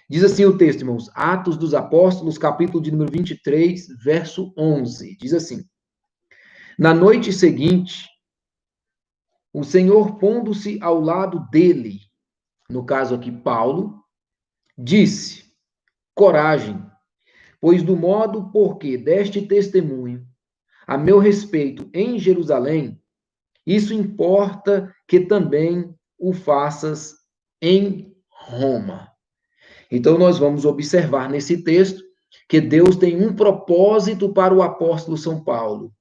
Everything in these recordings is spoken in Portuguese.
Diz assim o texto, irmãos, Atos dos Apóstolos, capítulo de número 23, verso 11. Diz assim: Na noite seguinte, o Senhor, pondo-se ao lado dele, no caso aqui Paulo, disse: Coragem, pois do modo porque deste testemunho a meu respeito em Jerusalém, isso importa que também o faças em Roma. Então, nós vamos observar nesse texto que Deus tem um propósito para o apóstolo São Paulo.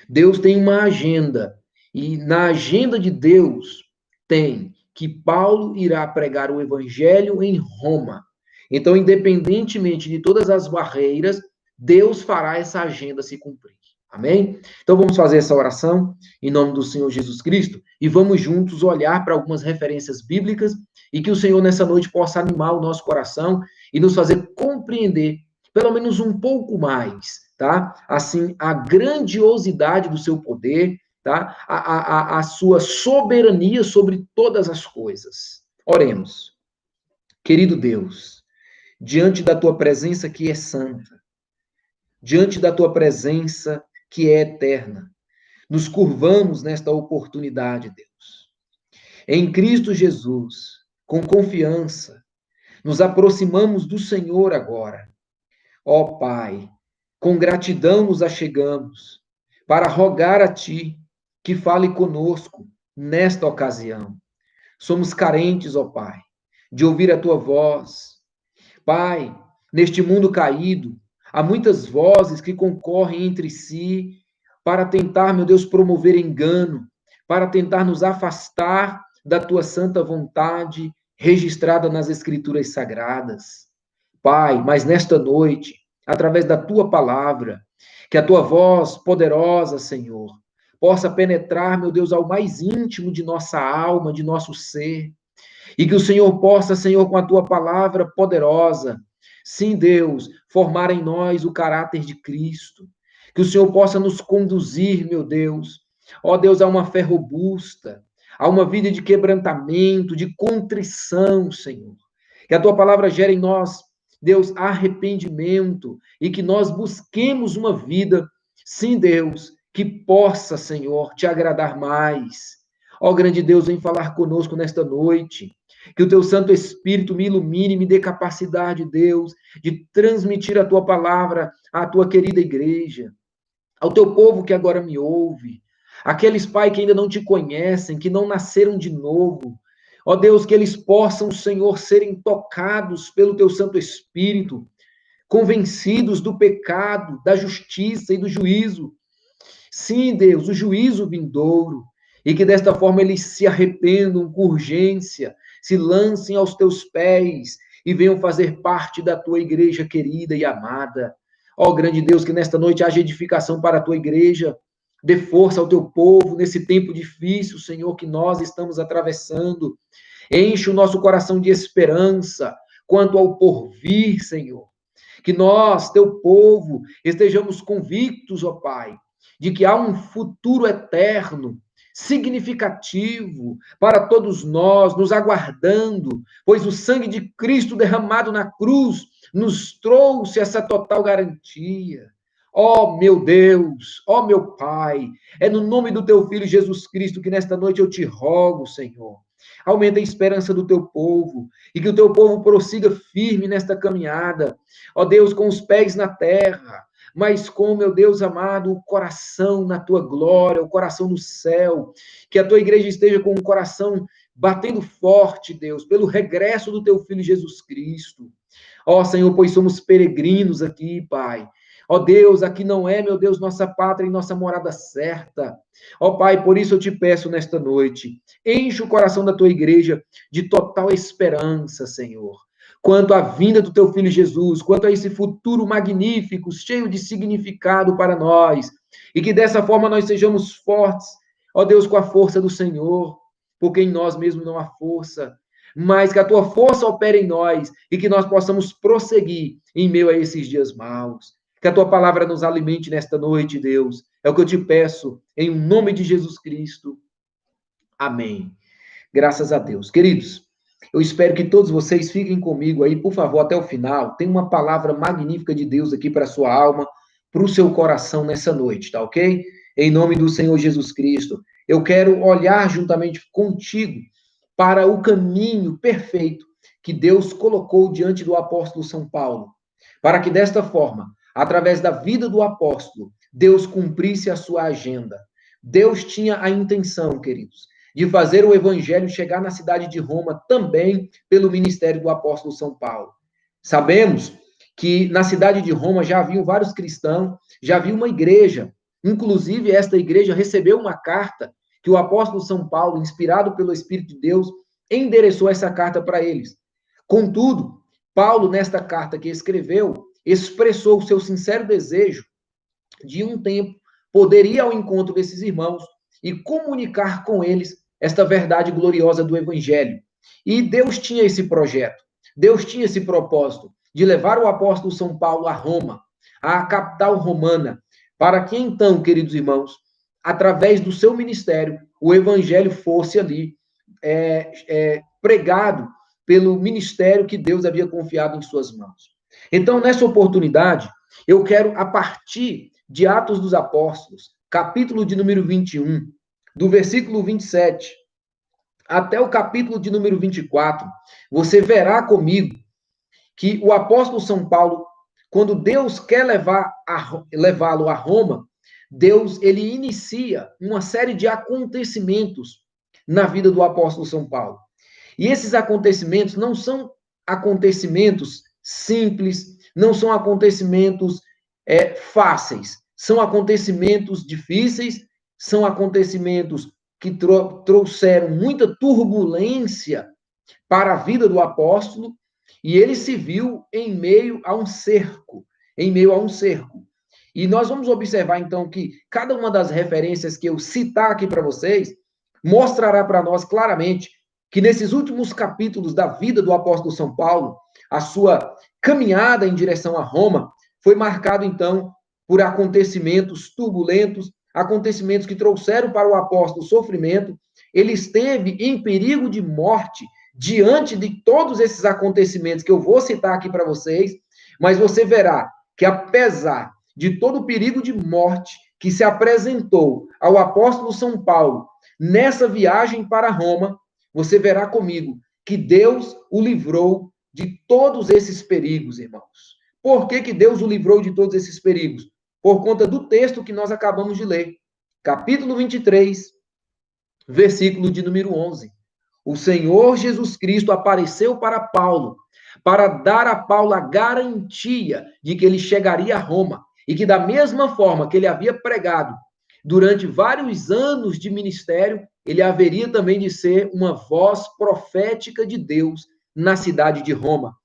Deus tem uma agenda. E na agenda de Deus tem que Paulo irá pregar o evangelho em Roma. Então, independentemente de todas as barreiras, Deus fará essa agenda se cumprir. Amém? Então vamos fazer essa oração em nome do Senhor Jesus Cristo e vamos juntos olhar para algumas referências bíblicas e que o Senhor nessa noite possa animar o nosso coração e nos fazer compreender pelo menos um pouco mais, tá? Assim, a grandiosidade do seu poder, tá? A sua soberania sobre todas as coisas. Oremos. Querido Deus, diante da tua presença que é santa, diante da tua presença que é eterna, nos curvamos nesta oportunidade, Deus. Em Cristo Jesus, com confiança, nos aproximamos do Senhor agora. Ó Pai, com gratidão nos achegamos para rogar a Ti que fale conosco nesta ocasião. Somos carentes, ó Pai, de ouvir a Tua voz. Pai, neste mundo caído, há muitas vozes que concorrem entre si para tentar, meu Deus, promover engano, para tentar nos afastar da Tua santa vontade registrada nas Escrituras Sagradas. Pai, mas nesta noite, através da Tua palavra, que a Tua voz poderosa, Senhor, possa penetrar, meu Deus, ao mais íntimo de nossa alma, de nosso ser, e que o Senhor possa, Senhor, com a tua palavra poderosa, sim, Deus, formar em nós o caráter de Cristo. Que o Senhor possa nos conduzir, meu Deus, ó Deus, a uma fé robusta, a uma vida de quebrantamento, de contrição, Senhor. Que a tua palavra gere em nós, Deus, arrependimento e que nós busquemos uma vida, sim, Deus, que possa, Senhor, te agradar mais. Ó grande Deus, vem falar conosco nesta noite. Que o teu Santo Espírito me ilumine, me dê capacidade, Deus, de transmitir a tua palavra à tua querida igreja, ao teu povo que agora me ouve, aqueles, Pai, que ainda não te conhecem, que não nasceram de novo. Ó Deus, que eles possam, Senhor, serem tocados pelo teu Santo Espírito, convencidos do pecado, da justiça e do juízo. Sim, Deus, o juízo vindouro. E que desta forma eles se arrependam com urgência, se lancem aos teus pés e venham fazer parte da tua igreja querida e amada. Ó grande Deus, que nesta noite haja edificação para a tua igreja, dê força ao teu povo nesse tempo difícil, Senhor, que nós estamos atravessando. Enche o nosso coração de esperança quanto ao porvir, Senhor. Que nós, teu povo, estejamos convictos, ó Pai, de que há um futuro eterno, significativo para todos nós, nos aguardando, pois o sangue de Cristo derramado na cruz nos trouxe essa total garantia. Ó meu Deus, ó meu Pai, é no nome do teu Filho Jesus Cristo que nesta noite eu te rogo, Senhor. Aumenta a esperança do teu povo e que o teu povo prossiga firme nesta caminhada. Ó Deus, com os pés na terra, mas com, meu Deus amado, o coração na tua glória, o coração no céu. Que a tua igreja esteja com o coração batendo forte, Deus, pelo regresso do teu Filho Jesus Cristo. Ó Senhor, pois somos peregrinos aqui, Pai. Ó Deus, aqui não é, meu Deus, nossa pátria e nossa morada certa. Ó Pai, por isso eu te peço nesta noite, enche o coração da tua igreja de total esperança, Senhor, quanto à vinda do teu Filho Jesus, quanto a esse futuro magnífico, cheio de significado para nós, e que dessa forma nós sejamos fortes, ó Deus, com a força do Senhor, porque em nós mesmos não há força, mas que a tua força opere em nós e que nós possamos prosseguir em meio a esses dias maus. Que a tua palavra nos alimente nesta noite, Deus. É o que eu te peço, em nome de Jesus Cristo. Amém. Graças a Deus. Queridos, Eu espero que todos vocês fiquem comigo aí, por favor, até o final. Tem uma palavra magnífica de Deus aqui para a sua alma, para o seu coração nessa noite, tá ok? Em nome do Senhor Jesus Cristo. Eu quero olhar juntamente contigo para o caminho perfeito que Deus colocou diante do apóstolo São Paulo, para que desta forma, através da vida do apóstolo, Deus cumprisse a sua agenda. Deus tinha a intenção, queridos, de fazer o evangelho chegar na cidade de Roma também pelo ministério do apóstolo São Paulo. Sabemos que na cidade de Roma já haviam vários cristãos, já havia uma igreja. Inclusive, esta igreja recebeu uma carta que o apóstolo São Paulo, inspirado pelo Espírito de Deus, endereçou essa carta para eles. Contudo, Paulo, nesta carta que escreveu, expressou o seu sincero desejo de um tempo poder ir ao encontro desses irmãos e comunicar com eles esta verdade gloriosa do Evangelho. E Deus tinha esse projeto, Deus tinha esse propósito de levar o apóstolo São Paulo a Roma, a capital romana, para que então, queridos irmãos, através do seu ministério, o Evangelho fosse ali pregado pelo ministério que Deus havia confiado em suas mãos. Então, nessa oportunidade, eu quero, a partir de Atos dos Apóstolos, capítulo de número 21, do versículo 27 até o capítulo de número 24, você verá comigo que o apóstolo São Paulo, quando Deus quer levá-lo a Roma, Deus ele inicia uma série de acontecimentos na vida do apóstolo São Paulo. E esses acontecimentos não são acontecimentos simples, não são acontecimentos fáceis, são acontecimentos difíceis, são acontecimentos que trouxeram muita turbulência para a vida do apóstolo, e ele se viu em meio a um cerco, E nós vamos observar, então, que cada uma das referências que eu citar aqui para vocês mostrará para nós claramente que nesses últimos capítulos da vida do apóstolo São Paulo, a sua caminhada em direção a Roma foi marcado, então, por acontecimentos turbulentos, acontecimentos que trouxeram para o apóstolo sofrimento. Ele esteve em perigo de morte diante de todos esses acontecimentos que eu vou citar aqui para vocês, mas você verá que, apesar de todo o perigo de morte que se apresentou ao apóstolo São Paulo nessa viagem para Roma, você verá comigo que Deus o livrou de todos esses perigos, irmãos. Por que Deus o livrou de todos esses perigos? Por conta do texto que nós acabamos de ler. Capítulo 23, versículo de número 11. O Senhor Jesus Cristo apareceu para Paulo, para dar a Paulo a garantia de que ele chegaria a Roma e que, da mesma forma que ele havia pregado durante vários anos de ministério, ele haveria também de ser uma voz profética de Deus na cidade de Roma.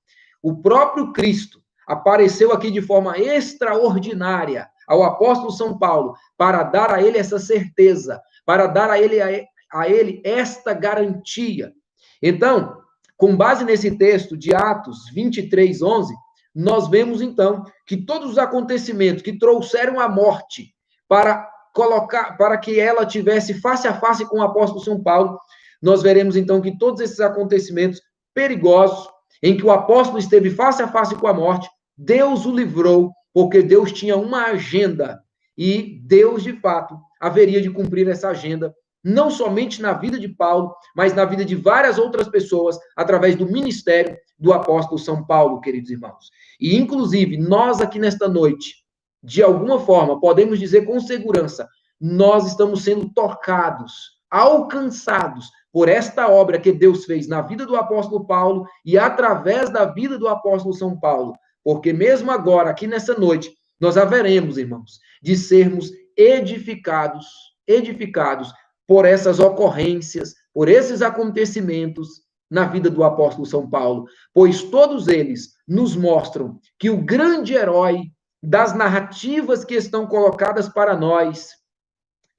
O próprio Cristo apareceu aqui de forma extraordinária ao apóstolo São Paulo para dar a ele essa certeza, para dar a ele esta garantia. Então, com base nesse texto de Atos 23, 11, nós vemos então que todos os acontecimentos que trouxeram a morte para que ela tivesse face a face com o apóstolo São Paulo, nós veremos então que todos esses acontecimentos perigosos, em que o apóstolo esteve face a face com a morte, Deus o livrou, porque Deus tinha uma agenda, e Deus, de fato, haveria de cumprir essa agenda, não somente na vida de Paulo, mas na vida de várias outras pessoas, através do ministério do apóstolo São Paulo, queridos irmãos. E, inclusive, nós aqui nesta noite, de alguma forma, podemos dizer com segurança, nós estamos sendo tocados, alcançados por esta obra que Deus fez na vida do apóstolo Paulo e através da vida do apóstolo São Paulo. Porque mesmo agora, aqui nessa noite, nós haveremos, irmãos, de sermos edificados por essas ocorrências, por esses acontecimentos na vida do apóstolo São Paulo, pois todos eles nos mostram que o grande herói das narrativas que estão colocadas para nós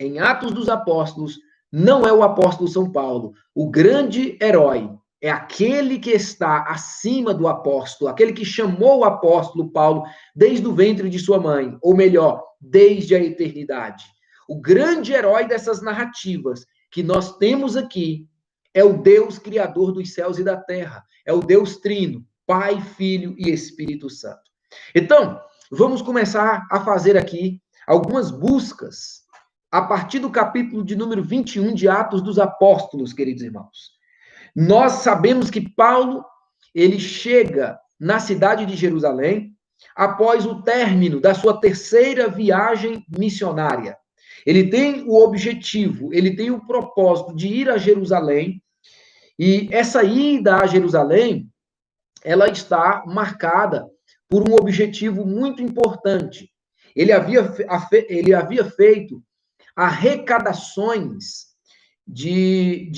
em Atos dos Apóstolos não é o apóstolo São Paulo. O grande herói é aquele que está acima do apóstolo, aquele que chamou o apóstolo Paulo desde o ventre de sua mãe, ou melhor, desde a eternidade. O grande herói dessas narrativas que nós temos aqui é o Deus criador dos céus e da terra. É o Deus trino, Pai, Filho e Espírito Santo. Então, vamos começar a fazer aqui algumas buscas a partir do capítulo de número 21 de Atos dos Apóstolos, queridos irmãos. Nós sabemos que Paulo, ele chega na cidade de Jerusalém após o término da sua terceira viagem missionária. Ele tem o objetivo, ele tem o propósito de ir a Jerusalém, e essa ida a Jerusalém, ela está marcada por um objetivo muito importante. Ele havia feito arrecadações de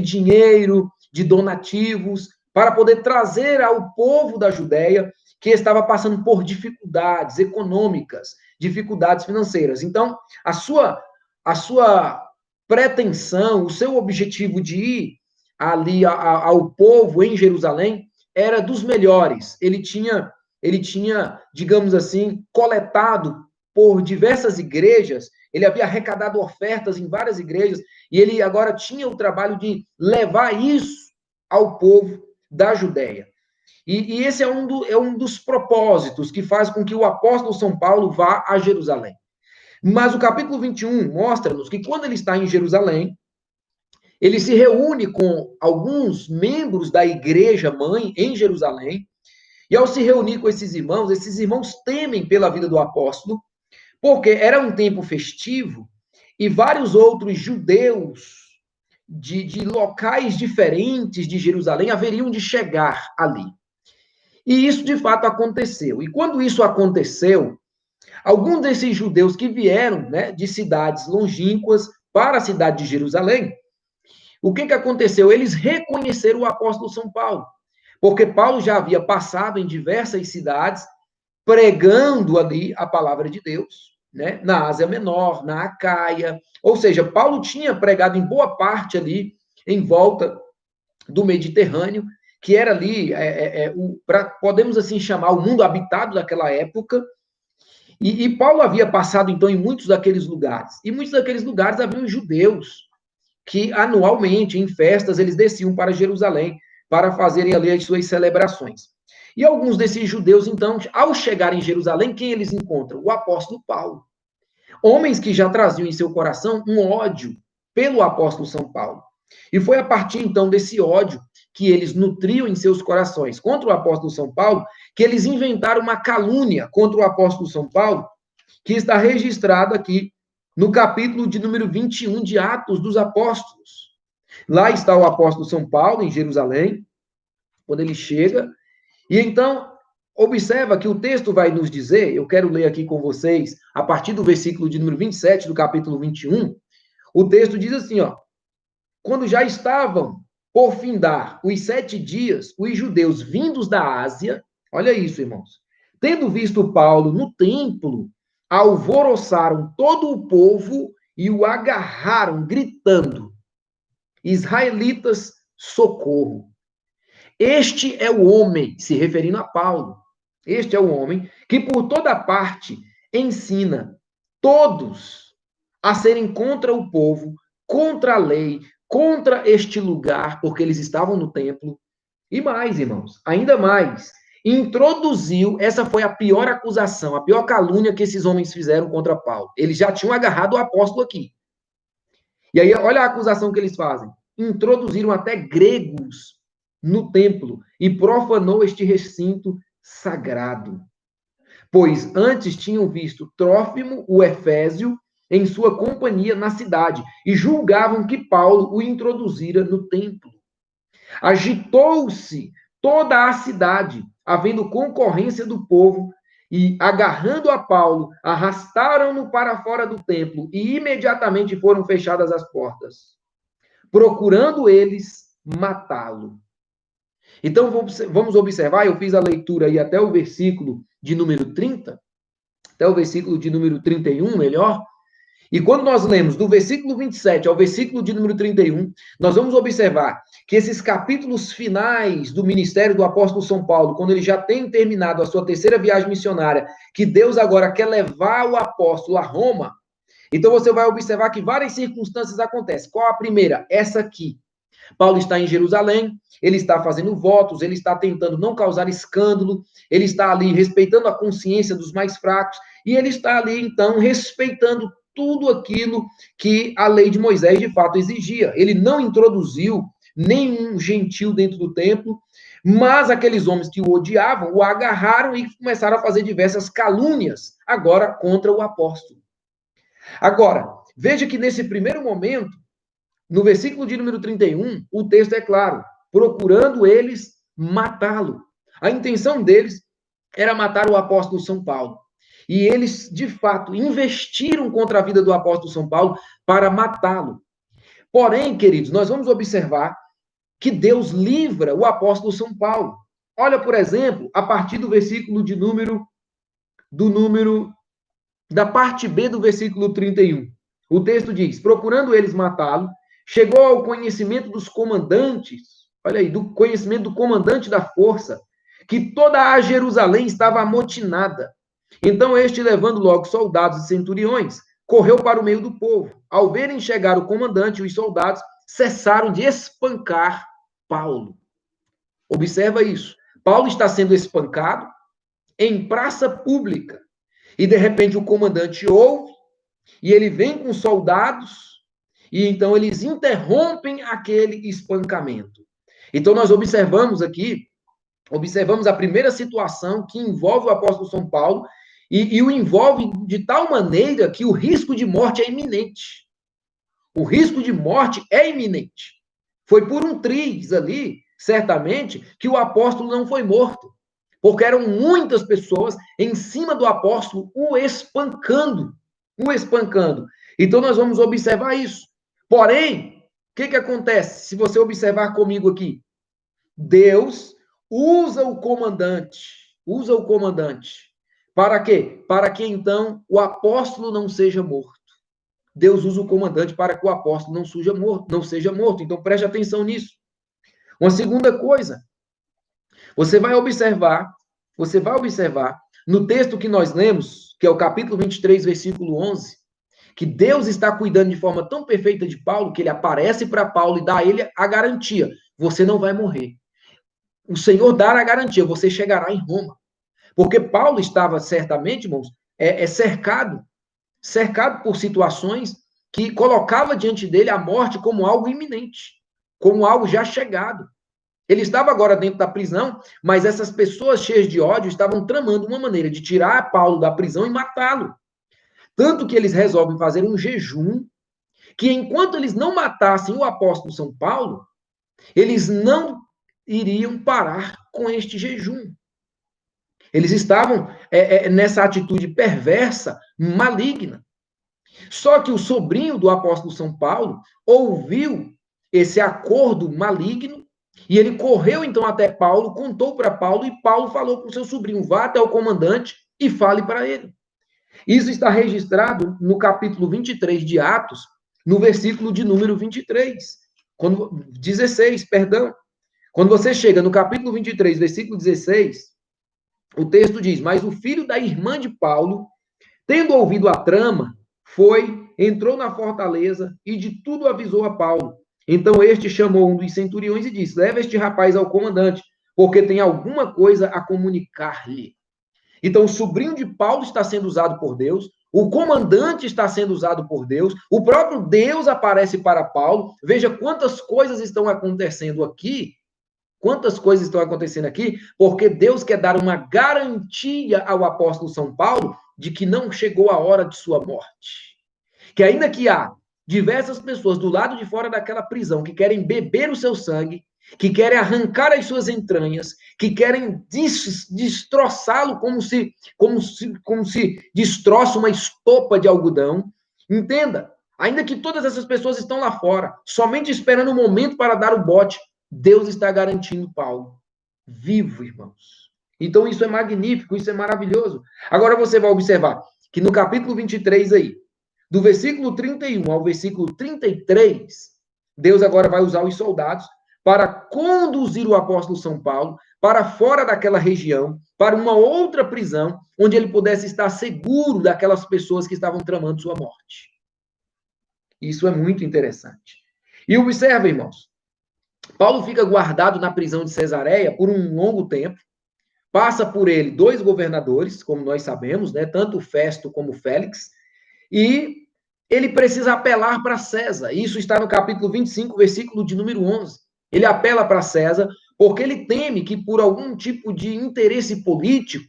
dinheiro, de donativos, para poder trazer ao povo da Judéia que estava passando por dificuldades econômicas, dificuldades financeiras. Então, a sua pretensão, o seu objetivo de ir ali ao povo em Jerusalém era dos melhores. Ele tinha, digamos assim, coletado por diversas igrejas, ele havia arrecadado ofertas em várias igrejas, e ele agora tinha o trabalho de levar isso ao povo da Judéia. E esse é um dos propósitos que faz com que o apóstolo São Paulo vá a Jerusalém. Mas o capítulo 21 mostra-nos que quando ele está em Jerusalém, ele se reúne com alguns membros da igreja mãe em Jerusalém, e ao se reunir com esses irmãos temem pela vida do apóstolo, porque era um tempo festivo e vários outros judeus de locais diferentes de Jerusalém haveriam de chegar ali. E isso de fato aconteceu. E quando isso aconteceu, alguns desses judeus que vieram, né, de cidades longínquas para a cidade de Jerusalém, o que aconteceu? Eles reconheceram o apóstolo São Paulo, porque Paulo já havia passado em diversas cidades pregando ali a palavra de Deus, né? Na Ásia Menor, na Acaia, ou seja, Paulo tinha pregado em boa parte ali em volta do Mediterrâneo, que era ali, podemos assim chamar, o mundo habitado daquela época, e Paulo havia passado então em muitos daqueles lugares, e muitos daqueles lugares haviam judeus, que anualmente, em festas, eles desciam para Jerusalém, para fazerem ali as suas celebrações. E alguns desses judeus, então, ao chegarem em Jerusalém, quem eles encontram? O apóstolo Paulo. Homens que já traziam em seu coração um ódio pelo apóstolo São Paulo. E foi a partir, então, desse ódio que eles nutriam em seus corações contra o apóstolo São Paulo, que eles inventaram uma calúnia contra o apóstolo São Paulo, que está registrado aqui no capítulo de número 21 de Atos dos Apóstolos. Lá está o apóstolo São Paulo, em Jerusalém, quando ele chega, e então, observa que o texto vai nos dizer, eu quero ler aqui com vocês, a partir do versículo de número 27 do capítulo 21, o texto diz assim, ó, quando já estavam por findar os 7 dias, os judeus vindos da Ásia, olha isso, irmãos, tendo visto Paulo no templo, alvoroçaram todo o povo e o agarraram, gritando, israelitas, socorro. Este é o homem, se referindo a Paulo, este é o homem que por toda parte ensina todos a serem contra o povo, contra a lei, contra este lugar, porque eles estavam no templo. E mais, irmãos, ainda mais, introduziu, essa foi a pior acusação, a pior calúnia que esses homens fizeram contra Paulo. Eles já tinham agarrado o apóstolo aqui. E aí, olha a acusação que eles fazem. Introduziram até gregos no templo e profanou este recinto sagrado. Pois antes tinham visto Trófimo, o Efésio, em sua companhia na cidade, e julgavam que Paulo o introduzira no templo. Agitou-se toda a cidade, havendo concorrência do povo, e, agarrando a Paulo, arrastaram-no para fora do templo, e imediatamente foram fechadas as portas, procurando eles matá-lo. Então, vamos observar, eu fiz a leitura aí até o versículo de número 30, até o versículo de número 31, melhor. E quando nós lemos do versículo 27 ao versículo de número 31, nós vamos observar que esses capítulos finais do ministério do apóstolo São Paulo, quando ele já tem terminado a sua terceira viagem missionária, que Deus agora quer levar o apóstolo a Roma, então você vai observar que várias circunstâncias acontecem. Qual a primeira? Essa aqui. Paulo está em Jerusalém, ele está fazendo votos, ele está tentando não causar escândalo, ele está ali respeitando a consciência dos mais fracos, e ele está ali, então, respeitando tudo aquilo que a lei de Moisés de fato exigia. Ele não introduziu nenhum gentil dentro do templo, mas aqueles homens que o odiavam o agarraram e começaram a fazer diversas calúnias, agora contra o apóstolo. Agora, veja que nesse primeiro momento, no versículo de número 31, o texto é claro, procurando eles matá-lo. A intenção deles era matar o apóstolo São Paulo. E eles, de fato, investiram contra a vida do apóstolo São Paulo para matá-lo. Porém, queridos, nós vamos observar que Deus livra o apóstolo São Paulo. Olha, por exemplo, a partir do versículo da parte B do versículo 31. O texto diz: procurando eles matá-lo, chegou ao conhecimento dos comandantes, olha aí, do conhecimento do comandante da força, que toda a Jerusalém estava amotinada. Então este, levando logo soldados e centuriões, correu para o meio do povo. Ao verem chegar o comandante e os soldados, cessaram de espancar Paulo. Observa isso. Paulo está sendo espancado em praça pública. E de repente o comandante ouve, e ele vem com soldados, e então eles interrompem aquele espancamento. Então nós observamos a primeira situação que envolve o apóstolo São Paulo, e o envolve de tal maneira que o risco de morte é iminente. O risco de morte é iminente. Foi por um triz ali, certamente, que o apóstolo não foi morto. Porque eram muitas pessoas em cima do apóstolo o espancando. O espancando. Então nós vamos observar isso. Porém, o que acontece? Se você observar comigo aqui, Deus usa o comandante. Para quê? Para que então o apóstolo não seja morto. Deus usa o comandante para que o apóstolo não seja morto. Então preste atenção nisso. Uma segunda coisa, você vai observar no texto que nós lemos, que é o capítulo 23, versículo 11, que Deus está cuidando de forma tão perfeita de Paulo, que ele aparece para Paulo e dá a ele a garantia: você não vai morrer. O Senhor dá a garantia, você chegará em Roma. Porque Paulo estava certamente, irmãos, cercado por situações que colocava diante dele a morte como algo iminente, como algo já chegado. Ele estava agora dentro da prisão, mas essas pessoas cheias de ódio estavam tramando uma maneira de tirar Paulo da prisão e matá-lo. Tanto que eles resolvem fazer um jejum, que enquanto eles não matassem o apóstolo São Paulo, eles não iriam parar com este jejum. Eles estavam nessa atitude perversa, maligna. Só que o sobrinho do apóstolo São Paulo ouviu esse acordo maligno e ele correu então até Paulo, contou para Paulo e Paulo falou para o seu sobrinho: vá até o comandante e fale para ele. Isso está registrado no capítulo 23 de Atos, no versículo de número 16, perdão. Quando você chega no capítulo 23, versículo 16, o texto diz: mas o filho da irmã de Paulo, tendo ouvido a trama, entrou na fortaleza e de tudo avisou a Paulo. Então este chamou um dos centuriões e disse: leva este rapaz ao comandante, porque tem alguma coisa a comunicar-lhe. Então o sobrinho de Paulo está sendo usado por Deus, o comandante está sendo usado por Deus, o próprio Deus aparece para Paulo. Veja quantas coisas estão acontecendo aqui. Porque Deus quer dar uma garantia ao apóstolo São Paulo de que não chegou a hora de sua morte. Que ainda que há diversas pessoas do lado de fora daquela prisão que querem beber o seu sangue, que querem arrancar as suas entranhas, que querem destroçá-lo como se destroça uma estopa de algodão. Entenda, ainda que todas essas pessoas estão lá fora, somente esperando o momento para dar o bote, Deus está garantindo Paulo vivo, irmãos. Então isso é magnífico, isso é maravilhoso. Agora você vai observar que no capítulo 23 aí, do versículo 31 ao versículo 33, Deus agora vai usar os soldados para conduzir o apóstolo São Paulo para fora daquela região, para uma outra prisão, onde ele pudesse estar seguro daquelas pessoas que estavam tramando sua morte. Isso é muito interessante. E observa, irmãos, Paulo fica guardado na prisão de Cesareia por um longo tempo. Passa por ele 2 governadores, como nós sabemos, né? Tanto Festo como Félix. E ele precisa apelar para César. Isso está no capítulo 25, versículo de número 11. Ele apela para César porque ele teme que, por algum tipo de interesse político,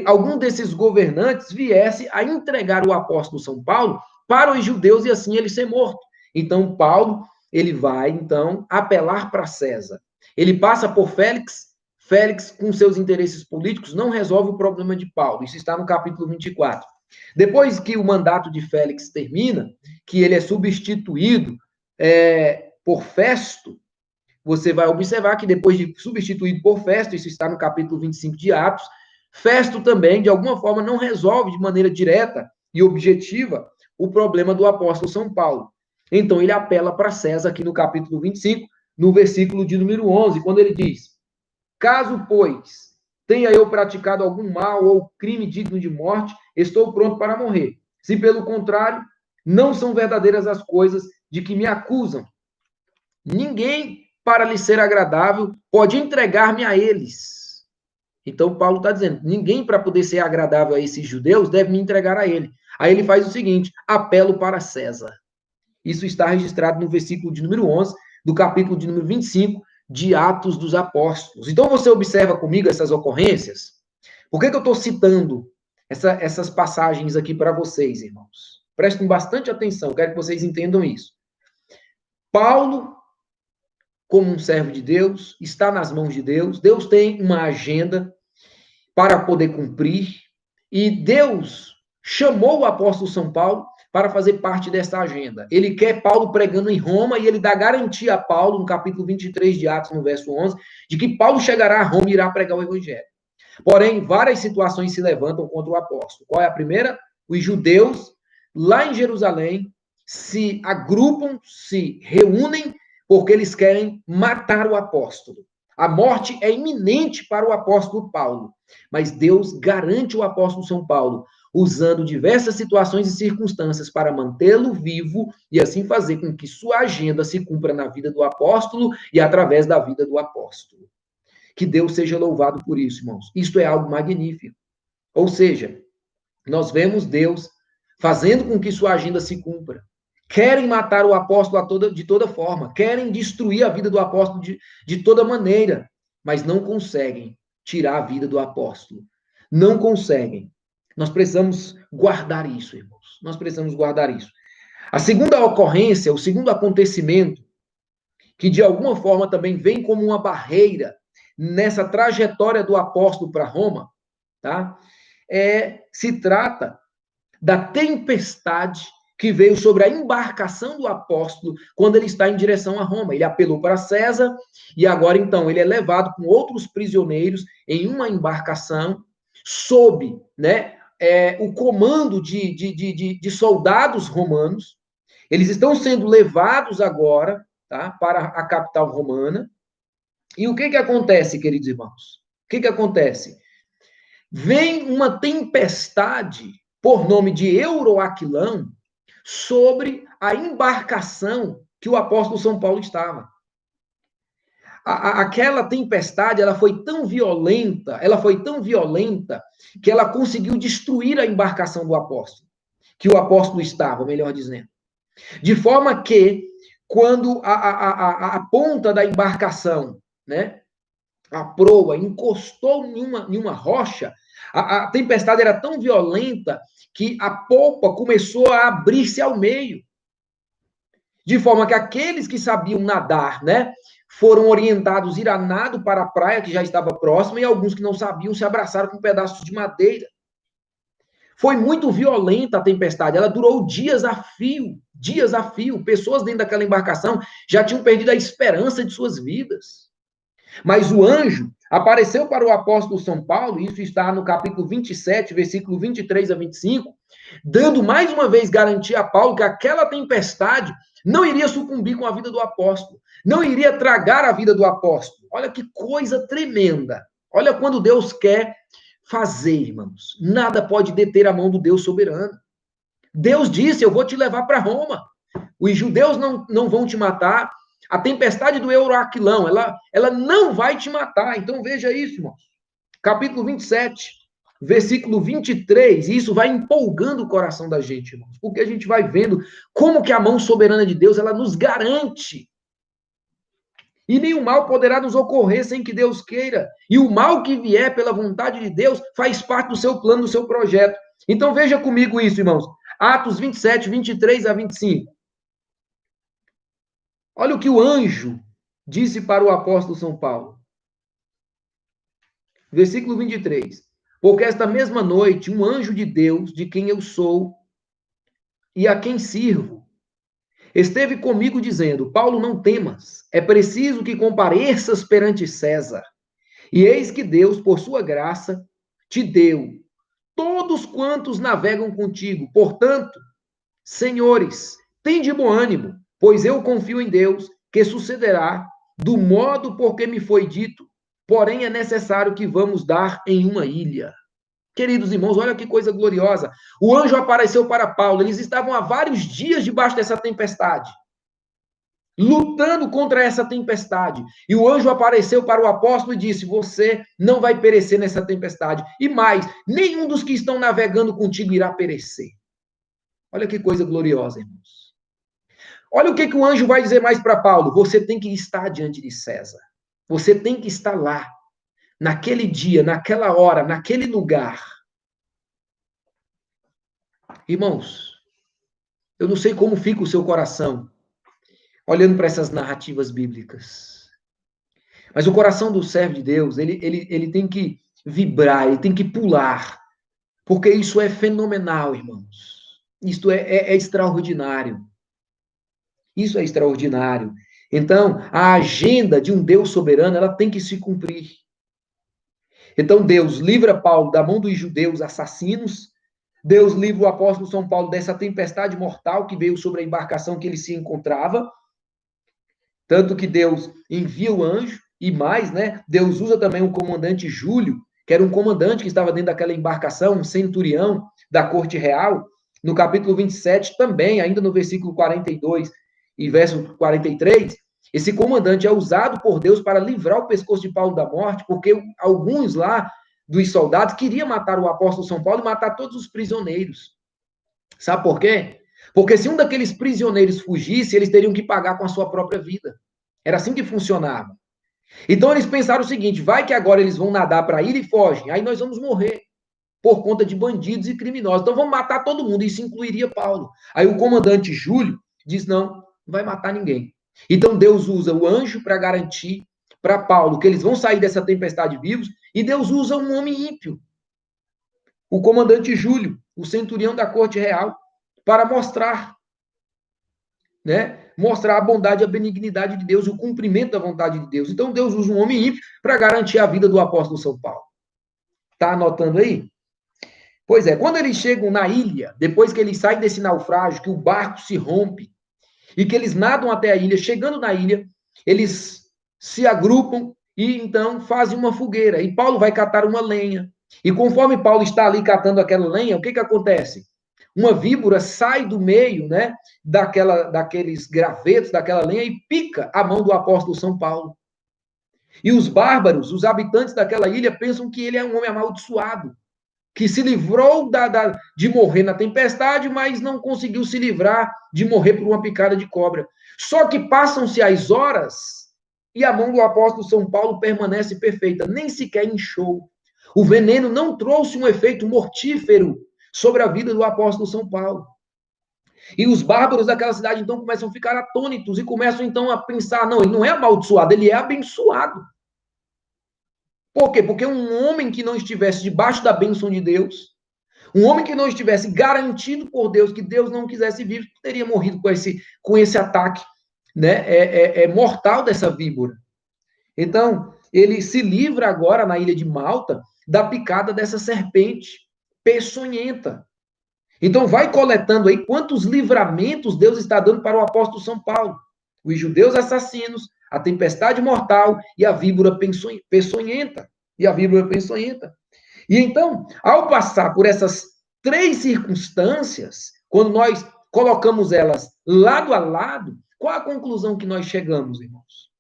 algum desses governantes viesse a entregar o apóstolo São Paulo para os judeus e assim ele ser morto. Então, Paulo, ele vai, então, apelar para César. Ele passa por Félix. Félix, com seus interesses políticos, não resolve o problema de Paulo. Isso está no capítulo 24. Depois que o mandato de Félix termina, que ele é substituído por Festo, você vai observar que depois de substituído por Festo, isso está no capítulo 25 de Atos, Festo também, de alguma forma, não resolve de maneira direta e objetiva o problema do apóstolo São Paulo. Então, ele apela para César aqui no capítulo 25, no versículo de número 11, quando ele diz: caso, pois, tenha eu praticado algum mal ou crime digno de morte, estou pronto para morrer. Se, pelo contrário, não são verdadeiras as coisas de que me acusam, ninguém, para lhe ser agradável, pode entregar-me a eles. Então, Paulo está dizendo, ninguém, para poder ser agradável a esses judeus, deve me entregar a ele. Aí ele faz o seguinte, apelo para César. Isso está registrado no versículo de número 11, do capítulo de número 25, de Atos dos Apóstolos. Então, você observa comigo essas ocorrências? Por que eu estou citando essas passagens aqui para vocês, irmãos? Prestem bastante atenção, quero que vocês entendam isso. Paulo, como um servo de Deus, está nas mãos de Deus. Deus tem uma agenda para poder cumprir. E Deus chamou o apóstolo São Paulo para fazer parte dessa agenda. Ele quer Paulo pregando em Roma e ele dá garantia a Paulo, no capítulo 23 de Atos, no verso 11, de que Paulo chegará a Roma e irá pregar o evangelho. Porém, várias situações se levantam contra o apóstolo. Qual é a primeira? Os judeus, lá em Jerusalém, se agrupam, se reúnem, porque eles querem matar o apóstolo. A morte é iminente para o apóstolo Paulo, mas Deus garante o apóstolo São Paulo, usando diversas situações e circunstâncias para mantê-lo vivo e assim fazer com que sua agenda se cumpra na vida do apóstolo e através da vida do apóstolo. Que Deus seja louvado por isso, irmãos. Isto é algo magnífico. Ou seja, nós vemos Deus fazendo com que sua agenda se cumpra. Querem matar o apóstolo de toda forma, querem destruir a vida do apóstolo de toda maneira, mas não conseguem tirar a vida do apóstolo. Não conseguem. Nós precisamos guardar isso, irmãos. Nós precisamos guardar isso. A segunda ocorrência, o segundo acontecimento, que de alguma forma também vem como uma barreira nessa trajetória do apóstolo para Roma, tá? Se trata da tempestade que veio sobre a embarcação do apóstolo quando ele está em direção a Roma. Ele apelou para César e agora, então, ele é levado com outros prisioneiros em uma embarcação sob, né, o comando de soldados romanos. Eles estão sendo levados agora, tá, para a capital romana. E o que acontece, queridos irmãos? O que acontece? Vem uma tempestade por nome de Euroaquilão sobre a embarcação que o apóstolo São Paulo estava. Aquela tempestade, ela foi tão violenta, que ela conseguiu destruir a embarcação do apóstolo, que o apóstolo estava, melhor dizendo. De forma que, quando a ponta da embarcação, né, a proa, encostou em uma rocha, a tempestade era tão violenta que a polpa começou a abrir-se ao meio. De forma que aqueles que sabiam nadar, né, foram orientados a ir a nado para a praia, que já estava próxima, e alguns que não sabiam se abraçaram com pedaços de madeira. Foi muito violenta a tempestade, ela durou dias a fio. Pessoas dentro daquela embarcação já tinham perdido a esperança de suas vidas. Mas o anjo apareceu para o apóstolo São Paulo, isso está no capítulo 27, versículo 23 a 25, dando mais uma vez garantia a Paulo que aquela tempestade não iria sucumbir com a vida do apóstolo, não iria tragar a vida do apóstolo. Olha que coisa tremenda. Olha quando Deus quer fazer, irmãos. Nada pode deter a mão do Deus soberano. Deus disse, eu vou te levar para Roma. Os judeus não vão te matar, A tempestade do Euroaquilão, ela não vai te matar. Então veja isso, irmãos. Capítulo 27, versículo 23, e isso vai empolgando o coração da gente, irmãos, porque a gente vai vendo como que a mão soberana de Deus, ela nos garante. E nenhum mal poderá nos ocorrer sem que Deus queira. E o mal que vier pela vontade de Deus faz parte do seu plano, do seu projeto. Então veja comigo isso, irmãos. Atos 27, 23 a 25. Olha o que o anjo disse para o apóstolo São Paulo. Versículo 23. Porque esta mesma noite, um anjo de Deus, de quem eu sou e a quem sirvo, esteve comigo dizendo: Paulo, não temas, é preciso que compareças perante César. E eis que Deus, por sua graça, te deu todos quantos navegam contigo. Portanto, senhores, tende bom ânimo, pois eu confio em Deus, que sucederá do modo por que me foi dito. Porém, é necessário que vamos dar em uma ilha. Queridos irmãos, olha que coisa gloriosa. O anjo apareceu para Paulo. Eles estavam há vários dias debaixo dessa tempestade, lutando contra essa tempestade. E o anjo apareceu para o apóstolo e disse: você não vai perecer nessa tempestade. E mais, nenhum dos que estão navegando contigo irá perecer. Olha que coisa gloriosa, irmãos. Olha o que o anjo vai dizer mais para Paulo. Você tem que estar diante de César. Você tem que estar lá, naquele dia, naquela hora, naquele lugar. Irmãos, eu não sei como fica o seu coração olhando para essas narrativas bíblicas. Mas o coração do servo de Deus, ele tem que vibrar, ele tem que pular. Porque isso é fenomenal, irmãos. Isto é extraordinário. Isso é extraordinário. Então, a agenda de um Deus soberano, ela tem que se cumprir. Então, Deus livra Paulo da mão dos judeus assassinos. Deus livra o apóstolo São Paulo dessa tempestade mortal que veio sobre a embarcação que ele se encontrava. Tanto que Deus envia o anjo, e mais, né? Deus usa também o comandante Júlio, que era um comandante que estava dentro daquela embarcação, um centurião da corte real. No capítulo 27, também, ainda no versículo 42 e verso 43, esse comandante é usado por Deus para livrar o pescoço de Paulo da morte, porque alguns lá dos soldados queriam matar o apóstolo São Paulo e matar todos os prisioneiros. Sabe por quê? Porque se um daqueles prisioneiros fugisse, eles teriam que pagar com a sua própria vida. Era assim que funcionava. Então eles pensaram o seguinte: vai que agora eles vão nadar para a ilha e fogem, aí nós vamos morrer por conta de bandidos e criminosos. Então vamos matar todo mundo, isso incluiria Paulo. Aí o comandante Júlio diz: não vai matar ninguém. Então Deus usa o anjo para garantir para Paulo que eles vão sair dessa tempestade vivos, e Deus usa um homem ímpio, o comandante Júlio, o centurião da corte real, para mostrar, né? Mostrar a bondade e a benignidade de Deus, o cumprimento da vontade de Deus. Então Deus usa um homem ímpio para garantir a vida do apóstolo São Paulo. Tá anotando aí? Pois é, quando eles chegam na ilha, depois que eles saem desse naufrágio, que o barco se rompe, e que eles nadam até a ilha, chegando na ilha, eles se agrupam e então fazem uma fogueira. E Paulo vai catar uma lenha. E conforme Paulo está ali catando aquela lenha, o que acontece? Uma víbora sai do meio, né, daqueles gravetos, daquela lenha, e pica a mão do apóstolo São Paulo. E os bárbaros, os habitantes daquela ilha, pensam que ele é um homem amaldiçoado, que se livrou de morrer na tempestade, mas não conseguiu se livrar de morrer por uma picada de cobra. Só que passam-se as horas e a mão do apóstolo São Paulo permanece perfeita, nem sequer inchou. O veneno não trouxe um efeito mortífero sobre a vida do apóstolo São Paulo. E os bárbaros daquela cidade, então, começam a ficar atônitos e começam, então, a pensar: não, ele não é amaldiçoado, ele é abençoado. Por quê? Porque um homem que não estivesse debaixo da bênção de Deus, um homem que não estivesse garantido por Deus, que Deus não quisesse vivo, teria morrido com esse ataque, né, mortal dessa víbora. Então, ele se livra agora, na ilha de Malta, da picada dessa serpente peçonhenta. Então, vai coletando aí quantos livramentos Deus está dando para o apóstolo São Paulo. Os judeus assassinos, a tempestade mortal e a víbora peçonhenta. E então, ao passar por essas três circunstâncias, quando nós colocamos elas lado a lado, Qual a conclusão que nós chegamos, irmãos?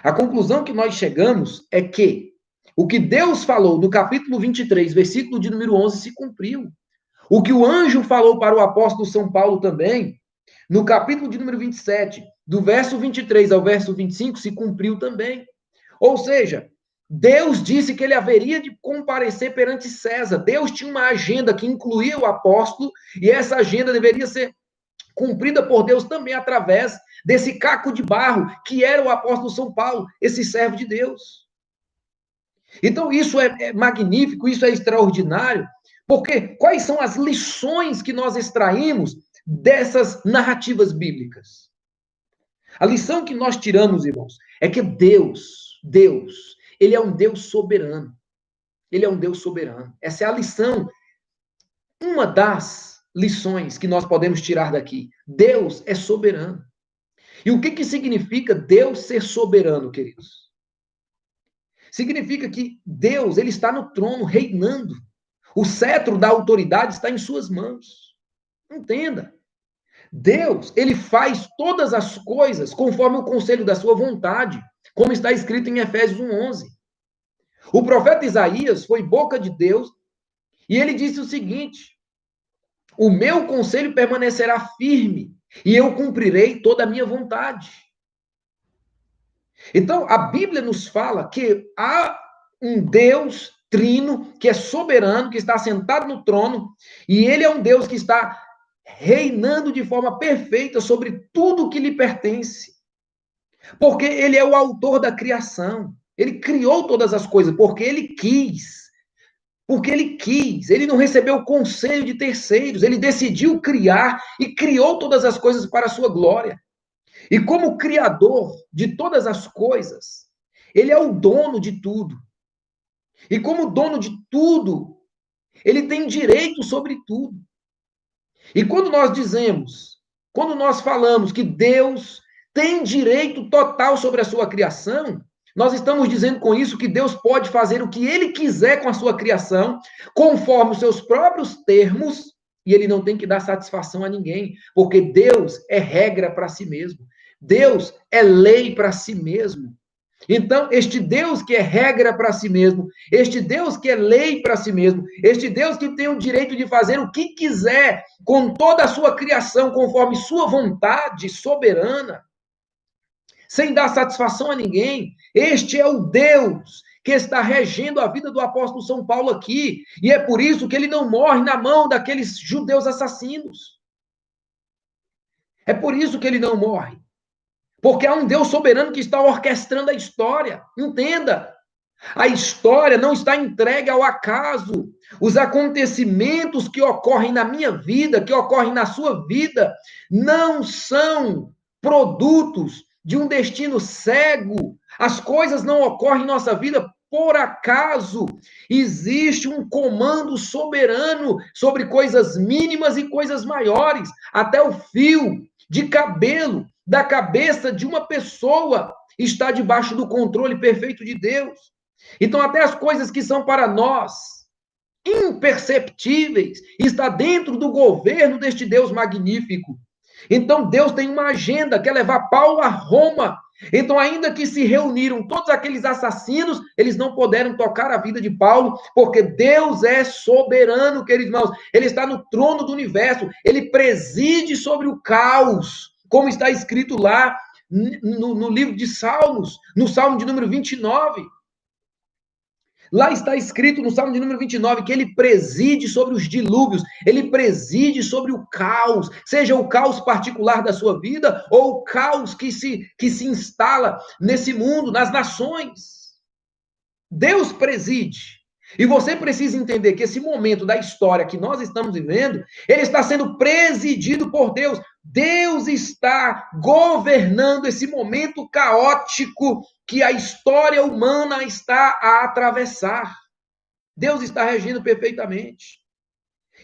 A conclusão que nós chegamos é que o que Deus falou no capítulo 23, versículo de número 11, se cumpriu. O que o anjo falou para o apóstolo São Paulo também, no capítulo de número 27, do verso 23 ao verso 25, se cumpriu também. Ou seja, Deus disse que ele haveria de comparecer perante César. Deus tinha uma agenda que incluía o apóstolo, e essa agenda deveria ser cumprida por Deus também através desse caco de barro, que era o apóstolo São Paulo, esse servo de Deus. Então, isso é magnífico, isso é extraordinário, porque quais são as lições que nós extraímos dessas narrativas bíblicas? A lição que nós tiramos, irmãos, é que Deus, ele é um Deus soberano. Ele é um Deus soberano. Essa é a lição, uma das lições que nós podemos tirar daqui. Deus é soberano. E o que significa Deus ser soberano, queridos? Significa que Deus, ele está no trono, reinando. O cetro da autoridade está em suas mãos. Entenda. Deus, ele faz todas as coisas conforme o conselho da sua vontade, como está escrito em Efésios 1:11. O profeta Isaías foi boca de Deus e ele disse o seguinte: o meu conselho permanecerá firme e eu cumprirei toda a minha vontade. Então, a Bíblia nos fala que há um Deus trino, que é soberano, que está sentado no trono, e ele é um Deus que está reinando de forma perfeita sobre tudo que lhe pertence. Porque ele é o autor da criação. Ele criou todas as coisas porque ele quis. Porque ele quis. Ele não recebeu conselho de terceiros. Ele decidiu criar e criou todas as coisas para a sua glória. E como criador de todas as coisas, ele é o dono de tudo. E como dono de tudo, ele tem direito sobre tudo. E quando nós falamos que Deus tem direito total sobre a sua criação, nós estamos dizendo com isso que Deus pode fazer o que ele quiser com a sua criação, conforme os seus próprios termos, e ele não tem que dar satisfação a ninguém, porque Deus é regra para si mesmo. Deus é lei para si mesmo. Então, este Deus que é regra para si mesmo, este Deus que é lei para si mesmo, este Deus que tem o direito de fazer o que quiser com toda a sua criação, conforme sua vontade soberana, sem dar satisfação a ninguém, este é o Deus que está regendo a vida do apóstolo São Paulo aqui, e é por isso que ele não morre na mão daqueles judeus assassinos. É por isso que ele não morre. Porque há um Deus soberano que está orquestrando a história. Entenda. A história não está entregue ao acaso. Os acontecimentos que ocorrem na minha vida, que ocorrem na sua vida, não são produtos de um destino cego. As coisas não ocorrem em nossa vida por acaso. Existe um comando soberano sobre coisas mínimas e coisas maiores, até o fio de cabelo da cabeça de uma pessoa está debaixo do controle perfeito de Deus. Então, até as coisas que são para nós imperceptíveis está dentro do governo deste Deus magnífico. Então, Deus tem uma agenda que é levar Paulo a Roma. Então, ainda que se reuniram todos aqueles assassinos, eles não puderam tocar a vida de Paulo, porque Deus é soberano, queridos irmãos. Ele está no trono do universo, ele preside sobre o caos, como está escrito lá no livro de Salmos, no Salmo de número 29. Lá está escrito no Salmo de número 29 que ele preside sobre os dilúvios, ele preside sobre o caos, seja o caos particular da sua vida ou o caos que se instala nesse mundo, nas nações. Deus preside. E você precisa entender que esse momento da história que nós estamos vivendo, ele está sendo presidido por Deus. Deus está governando esse momento caótico que a história humana está a atravessar. Deus está regindo perfeitamente.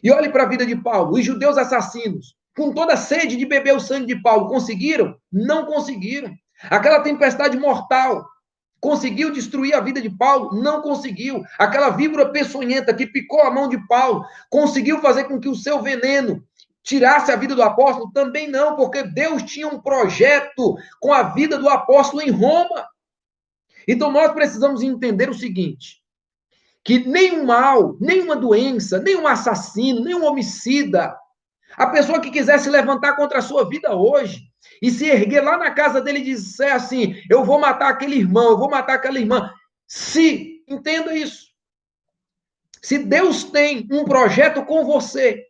E olhe para a vida de Paulo. Os judeus assassinos, com toda a sede de beber o sangue de Paulo, conseguiram? Não conseguiram. Aquela tempestade mortal conseguiu destruir a vida de Paulo? Não conseguiu. Aquela víbora peçonhenta que picou a mão de Paulo, conseguiu fazer com que o seu veneno tirasse a vida do apóstolo? Também não, porque Deus tinha um projeto com a vida do apóstolo em Roma. Então nós precisamos entender o seguinte, que nenhum mal, nenhuma doença, nenhum assassino, nenhum homicida, a pessoa que quiser se levantar contra a sua vida hoje e se erguer lá na casa dele e disser assim, eu vou matar aquele irmão, eu vou matar aquela irmã, entenda isso, se Deus tem um projeto com você,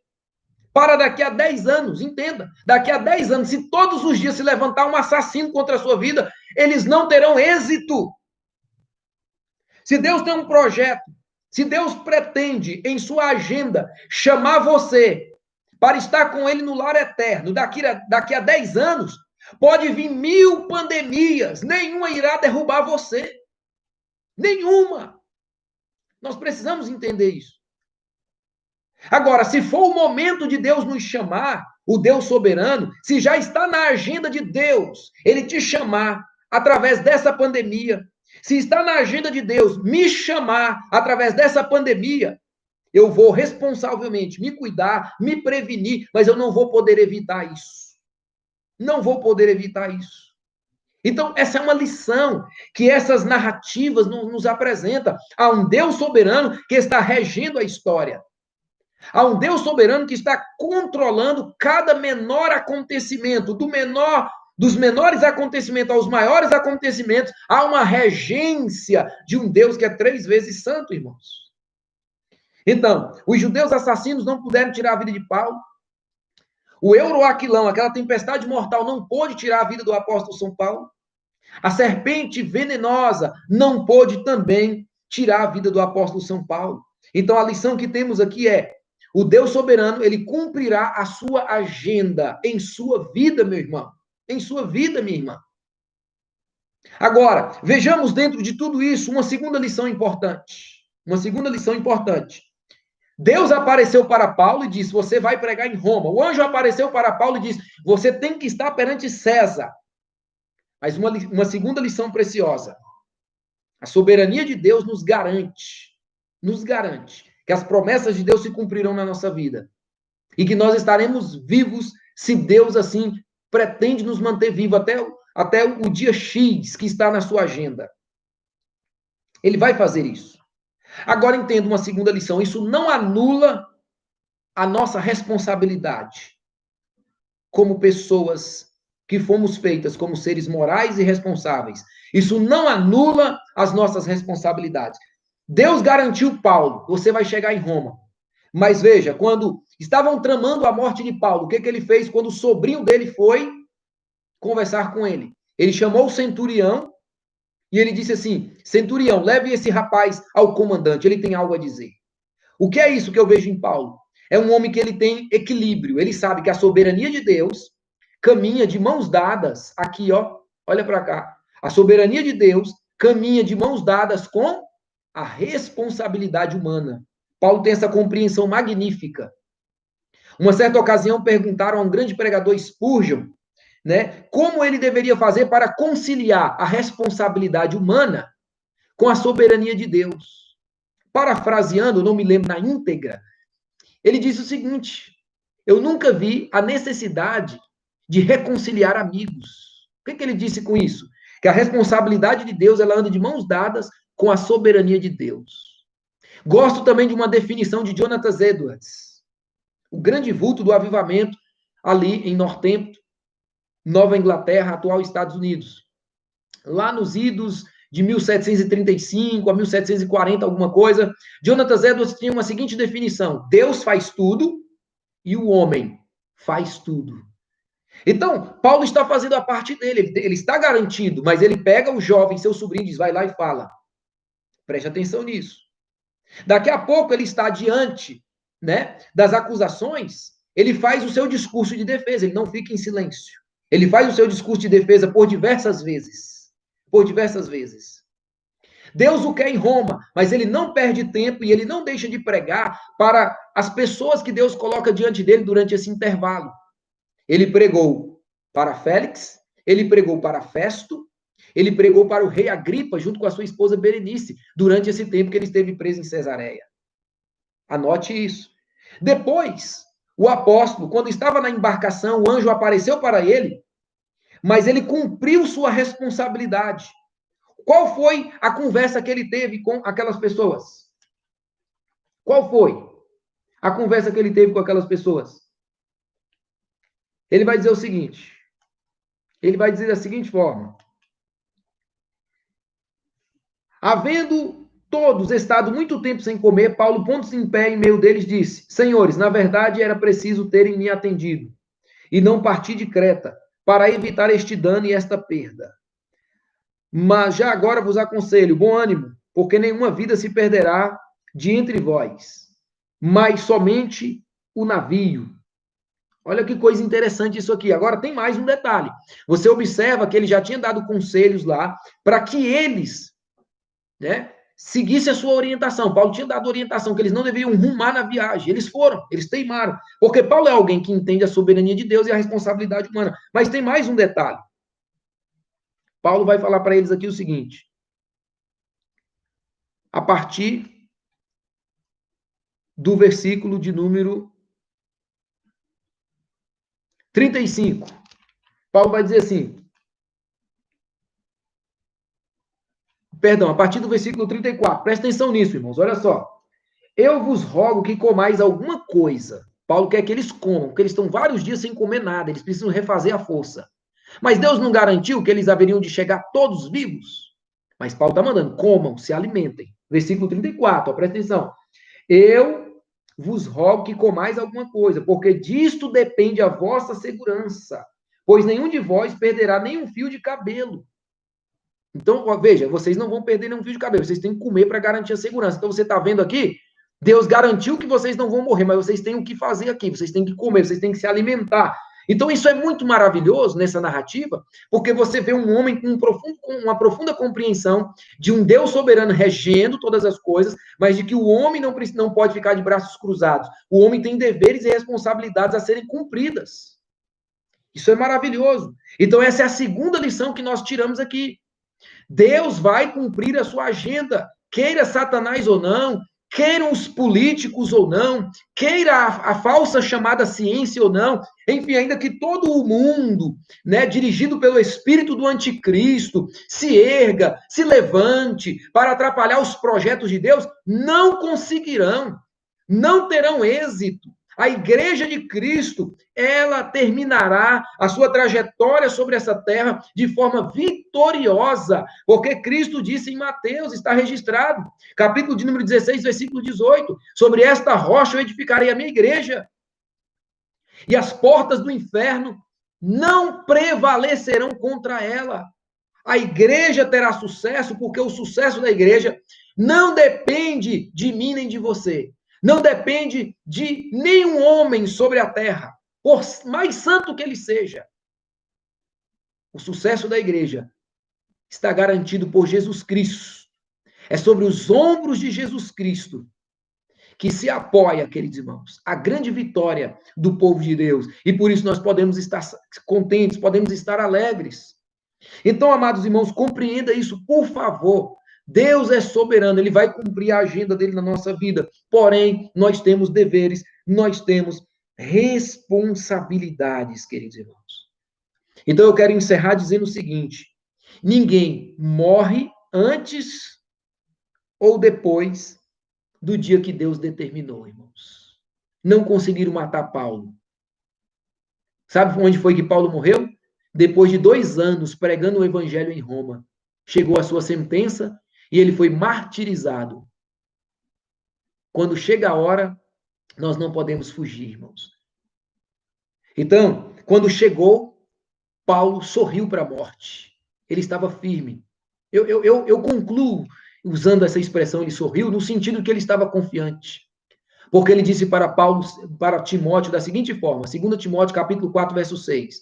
para daqui a 10 anos, entenda, daqui a 10 anos, se todos os dias se levantar um assassino contra a sua vida, eles não terão êxito. Se Deus tem um projeto, se Deus pretende em sua agenda chamar você para estar com ele no lar eterno, daqui a 10 anos, pode vir 1000 pandemias, nenhuma irá derrubar você. Nenhuma. Nós precisamos entender isso. Agora, se for o momento de Deus nos chamar, o Deus soberano, se já está na agenda de Deus, ele te chamar através dessa pandemia, se está na agenda de Deus me chamar através dessa pandemia, eu vou responsavelmente me cuidar, me prevenir, mas eu não vou poder evitar isso. Não vou poder evitar isso. Então, essa é uma lição que essas narrativas nos apresentam. Há um Deus soberano que está regendo a história. Há um Deus soberano que está controlando cada menor acontecimento, dos menores acontecimentos aos maiores acontecimentos. Há uma regência de um Deus que é 3 vezes santo, irmãos. Então, os judeus assassinos não puderam tirar a vida de Paulo. O Euroaquilão, aquela tempestade mortal, não pôde tirar a vida do apóstolo São Paulo. A serpente venenosa não pôde também tirar a vida do apóstolo São Paulo. Então, a lição que temos aqui é: o Deus soberano, ele cumprirá a sua agenda em sua vida, meu irmão. Em sua vida, minha irmã. Agora, vejamos dentro de tudo isso uma segunda lição importante. Uma segunda lição importante. Deus apareceu para Paulo e disse, você vai pregar em Roma. O anjo apareceu para Paulo e disse, você tem que estar perante César. Mas uma segunda lição preciosa. A soberania de Deus nos garante que as promessas de Deus se cumprirão na nossa vida. E que nós estaremos vivos se Deus, assim, pretende nos manter vivos até o dia X que está na sua agenda. Ele vai fazer isso. Agora entenda uma segunda lição. Isso não anula a nossa responsabilidade como pessoas que fomos feitas como seres morais e responsáveis. Isso não anula as nossas responsabilidades. Deus garantiu Paulo, você vai chegar em Roma. Mas veja, quando estavam tramando a morte de Paulo, o que ele fez quando o sobrinho dele foi conversar com ele? Ele chamou o centurião e ele disse assim, centurião, leve esse rapaz ao comandante, ele tem algo a dizer. O que é isso que eu vejo em Paulo? É um homem que ele tem equilíbrio, ele sabe que a soberania de Deus caminha de mãos dadas, aqui ó, olha para cá, a soberania de Deus caminha de mãos dadas com a responsabilidade humana. Paulo tem essa compreensão magnífica. Uma certa ocasião perguntaram a um grande pregador Spurgeon, né, como ele deveria fazer para conciliar a responsabilidade humana com a soberania de Deus. Parafraseando, não me lembro na íntegra, ele disse o seguinte, eu nunca vi a necessidade de reconciliar amigos. O que ele disse com isso? Que a responsabilidade de Deus, ela anda de mãos dadas com a soberania de Deus. Gosto também de uma definição de Jonathan Edwards, o grande vulto do avivamento ali em Northampton, Nova Inglaterra, atual Estados Unidos. Lá nos idos de 1735 a 1740, alguma coisa, Jonathan Edwards tinha uma seguinte definição, Deus faz tudo e o homem faz tudo. Então, Paulo está fazendo a parte dele, ele está garantido, mas ele pega o jovem, seu sobrinho, diz, vai lá e fala. Preste atenção nisso. Daqui a pouco ele está diante, né, das acusações, ele faz o seu discurso de defesa, ele não fica em silêncio. Ele faz o seu discurso de defesa por diversas vezes. Por diversas vezes. Deus o quer em Roma, mas ele não perde tempo e ele não deixa de pregar para as pessoas que Deus coloca diante dele durante esse intervalo. Ele pregou para Félix, ele pregou para Festo, ele pregou para o rei Agripa, junto com a sua esposa Berenice, durante esse tempo que ele esteve preso em Cesareia. Anote isso. Depois, O apóstolo, quando estava na embarcação, o anjo apareceu para ele, mas ele cumpriu sua responsabilidade. Qual foi a conversa que ele teve com aquelas pessoas? Qual foi a conversa que ele teve com aquelas pessoas? Ele vai dizer o seguinte: ele vai dizer da seguinte forma: havendo todos estado muito tempo sem comer, Paulo, pondo-se em pé em meio deles, disse: Senhores, na verdade era preciso terem me atendido e não partir de Creta, para evitar este dano e esta perda. Mas já agora vos aconselho, bom ânimo, porque nenhuma vida se perderá de entre vós, mas somente o navio. Olha que coisa interessante isso aqui. Agora tem mais um detalhe. Você observa que ele já tinha dado conselhos lá para que eles, né, seguissem a sua orientação. Paulo tinha dado orientação que eles não deveriam rumar na viagem. Eles foram, eles teimaram. Porque Paulo é alguém que entende a soberania de Deus e a responsabilidade humana. Mas tem mais um detalhe. Paulo vai falar para eles aqui o seguinte: a partir do versículo de número 35, Paulo vai dizer assim, perdão, a partir do versículo 34, presta atenção nisso, irmãos, olha só. Eu vos rogo que comais alguma coisa. Paulo quer que eles comam, porque eles estão vários dias sem comer nada, eles precisam refazer a força. Mas Deus não garantiu que eles haveriam de chegar todos vivos. Mas Paulo está mandando, comam, se alimentem. Versículo 34, ó, presta atenção. Eu vos rogo que comais alguma coisa, porque disto depende a vossa segurança, pois nenhum de vós perderá nenhum fio de cabelo. Então, ó, veja, vocês não vão perder nenhum fio de cabelo, vocês têm que comer para garantir a segurança. Então, você está vendo aqui, Deus garantiu que vocês não vão morrer, mas vocês têm o que fazer aqui, vocês têm que comer, vocês têm que se alimentar. Então, isso é muito maravilhoso nessa narrativa, porque você vê um homem com uma profunda compreensão de um Deus soberano regendo todas as coisas, mas de que o homem não pode ficar de braços cruzados. O homem tem deveres e responsabilidades a serem cumpridas. Isso é maravilhoso. Então, essa é a segunda lição que nós tiramos aqui. Deus vai cumprir a sua agenda, queira Satanás ou não, queiram os políticos ou não, queira a falsa chamada ciência ou não, enfim, ainda que todo o mundo, né, dirigido pelo espírito do anticristo, se erga, se levante para atrapalhar os projetos de Deus, não conseguirão, não terão êxito. A igreja de Cristo, ela terminará a sua trajetória sobre essa terra de forma vitoriosa, porque Cristo disse em Mateus, está registrado, capítulo de número 16, versículo 18, sobre esta rocha eu edificarei a minha igreja, e as portas do inferno não prevalecerão contra ela. A igreja terá sucesso, porque o sucesso da igreja não depende de mim nem de você. Não depende de nenhum homem sobre a terra, por mais santo que ele seja. O sucesso da igreja está garantido por Jesus Cristo. É sobre os ombros de Jesus Cristo que se apoia, queridos irmãos, a grande vitória do povo de Deus. E por isso nós podemos estar contentes, podemos estar alegres. Então, amados irmãos, compreenda isso, por favor. Deus é soberano, ele vai cumprir a agenda dele na nossa vida. Porém, nós temos deveres, nós temos responsabilidades, queridos irmãos. Então, eu quero encerrar dizendo o seguinte: ninguém morre antes ou depois do dia que Deus determinou, irmãos. Não conseguiram matar Paulo. Sabe onde foi que Paulo morreu? Depois de 2 anos pregando o evangelho em Roma. Chegou a sua sentença e ele foi martirizado. Quando chega a hora, nós não podemos fugir, irmãos. Então, quando chegou, Paulo sorriu para a morte. Ele estava firme. Eu concluo usando essa expressão, ele sorriu, no sentido que ele estava confiante. Porque ele disse para Paulo, para Timóteo, da seguinte forma, 2 Timóteo, capítulo 4, verso 6.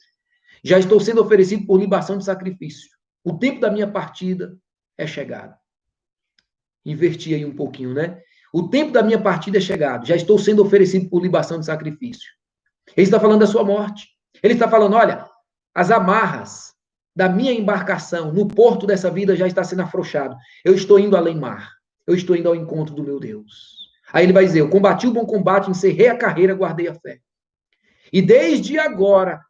Já estou sendo oferecido por libação de sacrifício. O tempo da minha partida é chegado. Inverti aí um pouquinho, né? O tempo da minha partida é chegado. Já estou sendo oferecido por libação de sacrifício. Ele está falando da sua morte. Ele está falando, olha, as amarras da minha embarcação no porto dessa vida já está sendo afrouxado. Eu estou indo além mar. Eu estou indo ao encontro do meu Deus. Aí ele vai dizer, eu combati o bom combate, encerrei a carreira, guardei a fé. E desde agora,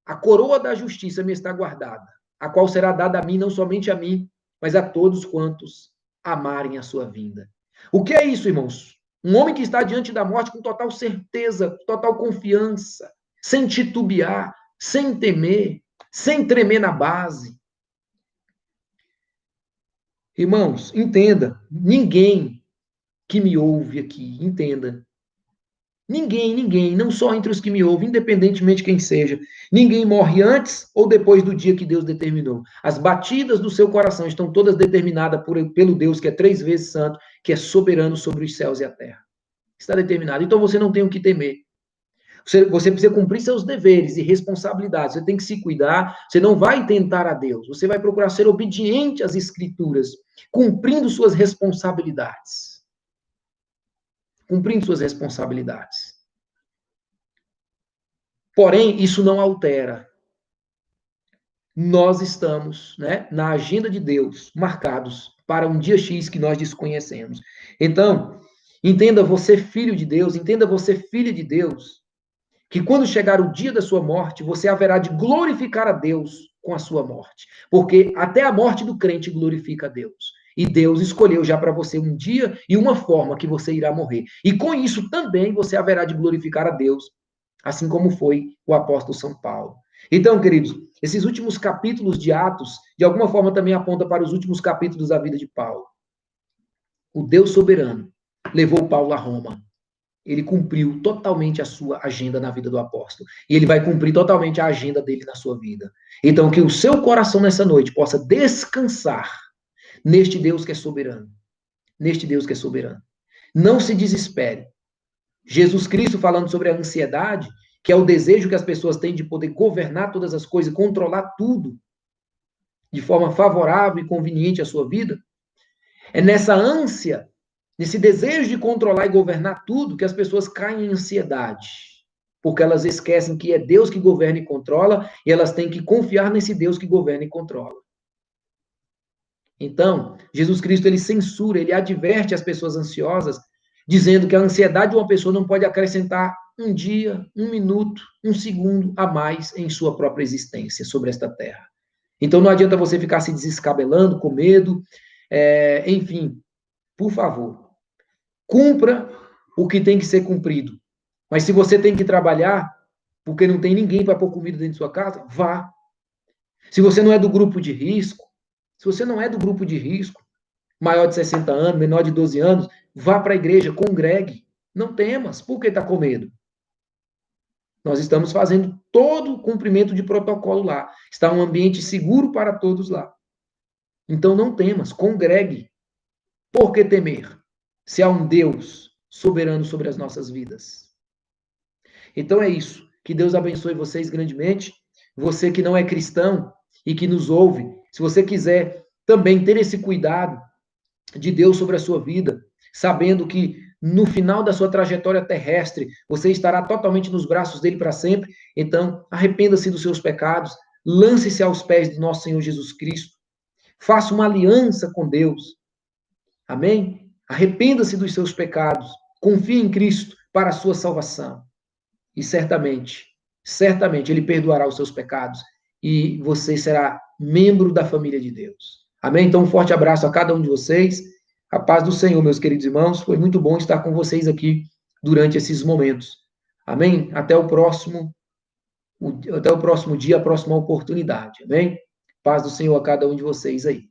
a coroa da justiça me está guardada, a qual será dada a mim, não somente a mim, mas a todos quantos amarem a sua vinda. O que é isso, irmãos? Um homem que está diante da morte com total certeza, total confiança, sem titubear, sem temer, sem tremer na base. Irmãos, entenda, ninguém que me ouve aqui, entenda. Ninguém, não só entre os que me ouvem, independentemente de quem seja, ninguém morre antes ou depois do dia que Deus determinou. As batidas do seu coração estão todas determinadas pelo Deus que é 3 vezes santo, que é soberano sobre os céus e a terra. Está determinado. Então você não tem o que temer. Você precisa cumprir seus deveres e responsabilidades. Você tem que se cuidar. Você não vai tentar a Deus. Você vai procurar ser obediente às Escrituras, cumprindo suas responsabilidades. Cumprindo suas responsabilidades. Porém, isso não altera. Nós estamos, né, na agenda de Deus, marcados para um dia X que nós desconhecemos. Então, entenda você, filho de Deus, entenda você, filha de Deus, que quando chegar o dia da sua morte, você haverá de glorificar a Deus com a sua morte. Porque até a morte do crente glorifica a Deus. E Deus escolheu já para você um dia e uma forma que você irá morrer. E com isso também você haverá de glorificar a Deus, assim como foi o apóstolo São Paulo. Então, queridos, esses últimos capítulos de Atos, de alguma forma também aponta para os últimos capítulos da vida de Paulo. O Deus soberano levou Paulo a Roma. Ele cumpriu totalmente a sua agenda na vida do apóstolo. E ele vai cumprir totalmente a agenda dele na sua vida. Então, que o seu coração nessa noite possa descansar neste Deus que é soberano. Neste Deus que é soberano. Não se desespere. Jesus Cristo falando sobre a ansiedade, que é o desejo que as pessoas têm de poder governar todas as coisas, controlar tudo de forma favorável e conveniente à sua vida. É nessa ânsia, nesse desejo de controlar e governar tudo, que as pessoas caem em ansiedade. Porque elas esquecem que é Deus que governa e controla, e elas têm que confiar nesse Deus que governa e controla. Então, Jesus Cristo, ele censura, ele adverte as pessoas ansiosas, dizendo que a ansiedade de uma pessoa não pode acrescentar um dia, um minuto, um segundo a mais em sua própria existência sobre esta terra. Então, não adianta você ficar se desescabelando, com medo, enfim, por favor, cumpra o que tem que ser cumprido. Mas se você tem que trabalhar, porque não tem ninguém para pôr comida dentro de sua casa, vá. Se você não é do grupo de risco, maior de 60 anos, menor de 12 anos, vá para a igreja, congregue. Não temas. Por que está com medo? Nós estamos fazendo todo o cumprimento de protocolo lá. Está um ambiente seguro para todos lá. Então não temas, congregue. Por que temer? Se há um Deus soberano sobre as nossas vidas. Então é isso. Que Deus abençoe vocês grandemente. Você que não é cristão e que nos ouve, se você quiser também ter esse cuidado de Deus sobre a sua vida, sabendo que no final da sua trajetória terrestre, você estará totalmente nos braços dele para sempre. Então, arrependa-se dos seus pecados, lance-se aos pés de nosso Senhor Jesus Cristo, faça uma aliança com Deus. Amém? Arrependa-se dos seus pecados, confie em Cristo para a sua salvação. E certamente ele perdoará os seus pecados e você será membro da família de Deus. Amém? Então, um forte abraço a cada um de vocês. A paz do Senhor, meus queridos irmãos. Foi muito bom estar com vocês aqui durante esses momentos. Amém? Até o próximo dia, a próxima oportunidade. Amém? Paz do Senhor a cada um de vocês aí.